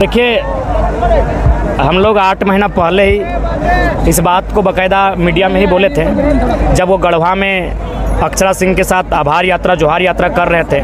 देखिए, हम लोग 8 महीना पहले ही इस बात को बाकायदा मीडिया में ही बोले थे, जब वो गढ़वा में अक्षरा सिंह के साथ आभार यात्रा जोहार यात्रा कर रहे थे।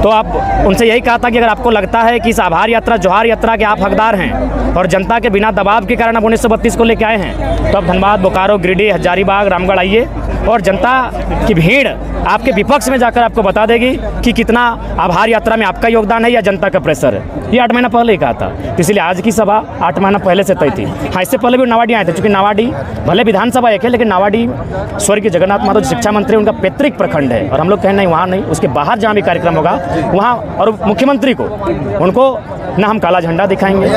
तो आप उनसे यही कहा था कि अगर आपको लगता है कि इस आभार यात्रा जोहार यात्रा के आप हकदार हैं और जनता के बिना दबाव के कारण आप 1932 को लेके आए हैं, तो आप धनबाद, बोकारो, गिरिडीह, हजारीबाग, रामगढ़ आइए और जनता की भीड़ आपके विपक्ष में जाकर आपको बता देगी कि कितना आभार यात्रा में आपका योगदान है या जनता का प्रेशर है। ये 8 महीना पहले ही कहा था, तो इसलिए आज की सभा 8 महीना पहले से तय थी। हाँ, इससे पहले भी नावाडी आए थे, चूँकि नावाडी भले विधानसभा एक है, लेकिन नावाडी स्वर्गीय जगन्नाथ महतो शिक्षा मंत्री उनका पैतृक प्रखंड है और हम लोग कहें नहीं, वहाँ नहीं, उसके बाहर जहाँ भी कार्यक्रम होगा वहाँ, और मुख्यमंत्री को उनको ना हम काला झंडा दिखाएंगे,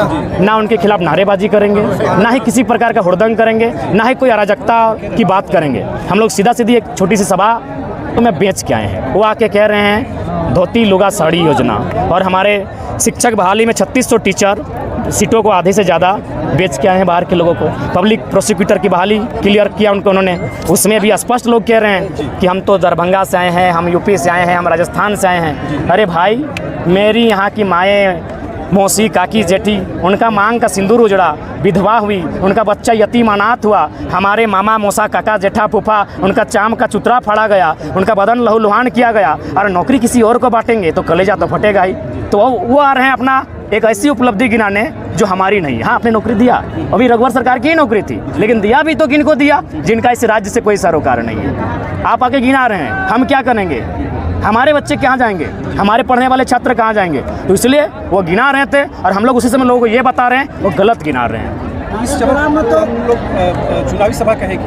ना उनके खिलाफ नारेबाजी करेंगे, ना ही किसी प्रकार का हुड़दंग करेंगे, ना ही कोई अराजकता की बात करेंगे। हम लोग सीधा सीधी एक छोटी सी सभा तो मैं बेच के आए हैं। वो आके कह रहे हैं धोती लुगा साड़ी योजना, और हमारे शिक्षक बहाली में 3600 टीचर सीटों को आधे से ज़्यादा बेच के आए हैं बाहर के लोगों को। पब्लिक प्रोसिक्यूटर की बहाली क्लियर किया उन्होंने, उसमें भी स्पष्ट लोग कह रहे हैं कि हम तो दरभंगा से आए हैं, हम यूपी से आए हैं, हम राजस्थान से आए हैं। अरे भाई, मेरी यहाँ की माएँ, मौसी, काकी, जेठी, उनका मांग का सिंदूर उजड़ा, विधवा हुई, उनका बच्चा यतीम अनाथ हुआ, हमारे मामा, मौसा, काका, जेठा, फूफा, उनका चाम का चुतरा फाड़ा गया, उनका बदन लहूलुहान किया गया, और नौकरी किसी और को बांटेंगे तो कलेजा तो फटेगा ही। तो वो आ रहे हैं अपना एक ऐसी उपलब्धि गिनाने जो हमारी नहीं है। हाँ, आपने नौकरी दिया, अभी रघुवर सरकार की ही नौकरी थी, लेकिन दिया भी तो किनको दिया, जिनका इस राज्य से कोई सरोकार नहीं है। आप आके गिना रहे हैं, हम क्या करेंगे? हमारे बच्चे कहाँ जाएंगे? हमारे पढ़ने वाले छात्र कहाँ जाएंगे? तो इसलिए वो गिना रहे थे और हम लोग उसी समय लोगों को ये बता रहे हैं वो गलत गिना रहे हैं। इस सभा में तो लोग चुनावी सभा कहेगी।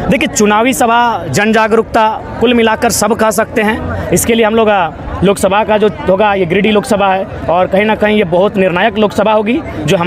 देखिए, चुनावी सभा, जन जागरूकता, कुल मिलाकर सब कह सकते हैं। इसके लिए हम लोग लोकसभा का जो होगा, ये गिरिडीह लोकसभा है, और कहीं ना कहीं ये बहुत निर्णायक लोकसभा होगी। जो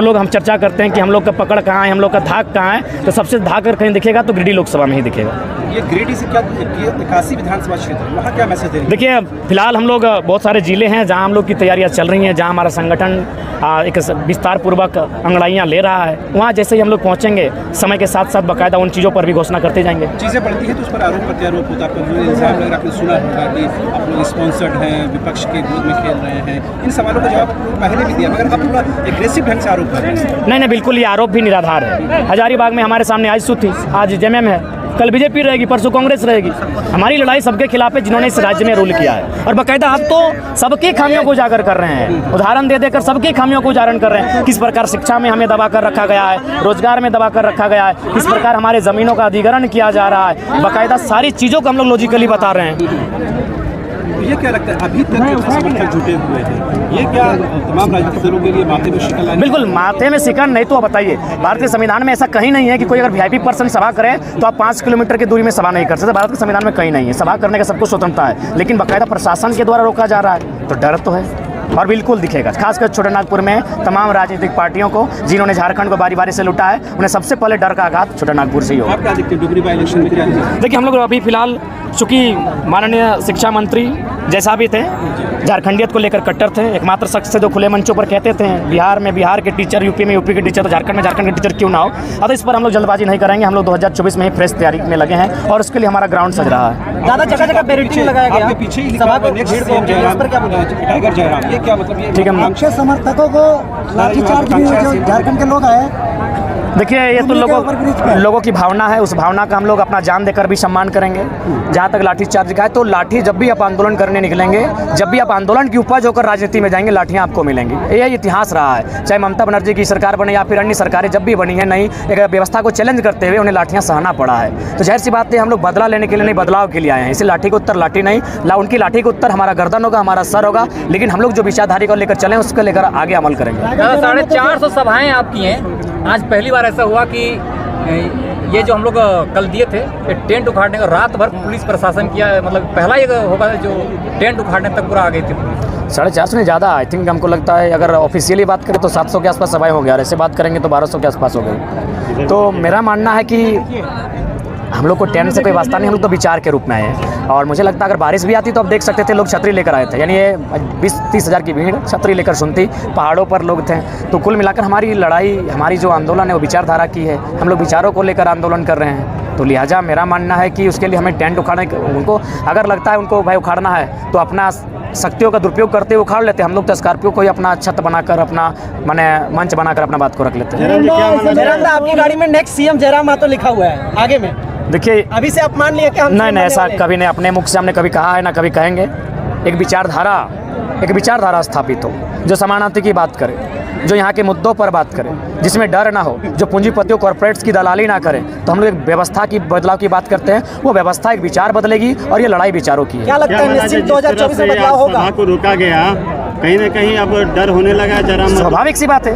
लोग हम चर्चा करते हैं कि हम लोग का पकड़ कहाँ है, हम लोग का धाक कहाँ है, तो सबसे धाक अगर कहीं दिखेगा तो गिरिडीह लोकसभा में ही दिखेगा। ये गिरिडीह से क्या 81 विधानसभा क्षेत्र, वहाँ क्या मैसेज दे रही है? देखिए, फिलहाल हम लोग बहुत सारे जिले हैं जहां हम लोग की तैयारियां चल रही हैं, जहां हमारा संगठन एक विस्तार पूर्वक अंगड़ाइयां ले रहा है। वहां जैसे ही हम लोग पहुंचेंगे, समय के साथ साथ बाकायदा उन चीज़ों पर भी घोषणा करते जाएंगे। चीज़ें बढ़ती हैं तो उस पर आरोप प्रत्यारोप होता है, जो इल्ज़ाम लग रहा है, सुना होगा कि आप लोग स्पॉन्सर्ड हैं, विपक्ष के विरोध में खेल रहे हैं। इन सवालों का जवाब पहले भी दिया, मगर अब थोड़ा एग्रेसिव ढंग से आरोप कर रहे हैं। नहीं, बिल्कुल, ये आरोप भी निराधार है। हजारीबाग में हमारे सामने आज थी, आज जेएमएम है, कल बीजेपी रहेगी, परसों कांग्रेस रहेगी। हमारी लड़ाई सबके खिलाफ है जिन्होंने इस राज्य में रूल किया है, और बाकायदा आप तो सबकी खामियों को उजागर कर रहे हैं, उदाहरण दे देकर सबकी खामियों को उजागर कर रहे हैं। किस प्रकार शिक्षा में हमें दबा कर रखा गया है, रोजगार में दबा कर रखा गया है, किस प्रकार हमारे ज़मीनों का अधिग्रहण किया जा रहा है, बाकायदा सारी चीज़ों को हम लोग लॉजिकली बता रहे हैं। ये क्या लगता है, अभी तक जो समर्थक जुटे हुए हैं, ये क्या तमाम राजनीतिक दलों के लिए माथे में शिकन लाएंगे? बिल्कुल, माथे में शिकन नहीं तो बताइए, भारतीय संविधान में ऐसा कहीं नहीं है कि कोई अगर वीआईपी पर्सन सभा करे तो आप 5 किलोमीटर की दूरी में सभा नहीं कर सकते। भारत के संविधान में कहीं नहीं है, सभा करने का सबको स्वतंत्रता है, लेकिन बाकायदा प्रशासन के द्वारा रोका जा रहा है, तो डर तो है और बिल्कुल दिखेगा। खासकर छोटानागपुर में तमाम राजनीतिक पार्टियों को जिन्होंने झारखंड को बारी बारी से लुटा है, उन्हें सबसे पहले डर का आघात छोटानागपुर से ही होगा। आप क्या देखते हैं डुगरी बाई इलेक्शन में क्या? देखिए, हम लोग अभी फिलहाल, चूँकि माननीय शिक्षा मंत्री जैसा भी थे, झारखंडियत को लेकर कट्टर थे, एकमात्र शख्स से जो खुले मंचों पर कहते थे बिहार में बिहार के टीचर, यूपी में यूपी के टीचर, तो झारखंड में झारखंड के टीचर क्यों ना हो। अब इस पर हम लोग जल्दबाजी नहीं करेंगे, हम लोग 2024 में ही फ्रेश तैयारी में लगे हैं और उसके लिए हमारा ग्राउंड सज रहा है। ज़्यादा जगह जगह बैरिकेड लगाया गया, पीछे ही टाइगर जयराम, ये क्या मतलब? ठीक है, समर्थकों को लाठीचार्ज भी हुए, जो झारखंड के लोग आए। देखिए, ये तो लोगों की भावना है, उस भावना का हम लोग अपना जान देकर भी सम्मान करेंगे। जहाँ तक लाठी चार्ज का है, तो लाठी जब भी आप आंदोलन करने निकलेंगे, जब भी आप आंदोलन की उपज होकर राजनीति में जाएंगे, लाठियाँ आपको मिलेंगी। यही इतिहास रहा है, चाहे ममता बनर्जी की सरकार बने या फिर अन्य सरकारें जब भी बनी है, नई एक व्यवस्था को चैलेंज करते हुए उन्हें लाठियाँ सहना पड़ा है। तो जाहिर सी बात है, हम लोग बदला लेने के लिए नहीं, बदलाव के लिए आए हैं। इसी लाठी का उत्तर लाठी नहीं, उनकी लाठी का उत्तर हमारा गर्दन होगा, हमारा सर होगा, लेकिन हम लोग जो विचारधारी को लेकर चलें उसको लेकर आगे अमल करेंगे। 450 सभाएँ आपकी हैं, आज पहली बार ऐसा हुआ कि ये जो हम लोग कल दिए थे, ये टेंट उखाड़ने का रात भर पुलिस प्रशासन किया, मतलब पहला ये होगा जो टेंट उखाड़ने तक पूरा आ गई थी। 450 नहीं, ज़्यादा आई थिंक हमको लगता है। अगर ऑफिशियली बात करें तो 700 के आसपास सभाएं हो गया, और ऐसे बात करेंगे तो 1200 के आसपास हो गई। तो मेरा मानना है कि हम लोग को टेंट से कोई वास्ता नहीं, हम लोग तो विचार के रूप में आए हैं। और मुझे लगता है अगर बारिश भी आती तो आप देख सकते थे, लोग छतरी लेकर आए थे, यानी ये 20-30 हज़ार की भीड़ छतरी लेकर सुनती, पहाड़ों पर लोग थे। तो कुल मिलाकर हमारी लड़ाई, हमारी जो आंदोलन है वो विचारधारा की है, हम लोग विचारों को लेकर आंदोलन कर रहे हैं। तो लिहाजा मेरा मानना है कि उसके लिए हमें टेंट उखाड़ने, उनको अगर लगता है उनको भाई उखाड़ना है तो अपना शक्तियों का दुरुपयोग करते हुए उखाड़ लेते हैं। हम लोग तो स्कॉर्पियो को ही अपना छत बनाकर, अपना माने मंच बनाकर अपना बात को रख लेते हैं। जयराम दा, आपकी गाड़ी में नेक्स्ट सीएम जयराम मातो लिखा हुआ है आगे में, देखिए अभी से आप मान लिया कि हम नहीं, ऐसा कभी नहीं, अपने मुख से हमने कभी कहा है ना कभी कहेंगे। एक विचारधारा स्थापित हो जो समानांतर की बात करे, जो यहाँ के मुद्दों पर बात करे, जिसमें डर ना हो, जो पूंजीपतियों कॉर्पोरेट्स की दलाली ना करे। तो हम लोग एक व्यवस्था की बदलाव की बात करते हैं, वो व्यवस्था एक विचार बदलेगी और ये लड़ाई विचारों की है। क्या लगता है निश्चित 2024 में बदलाव होगा? को रोका गया, कहीं ना कहीं अब डर होने लगा जरा, स्वाभाविक सी बात है।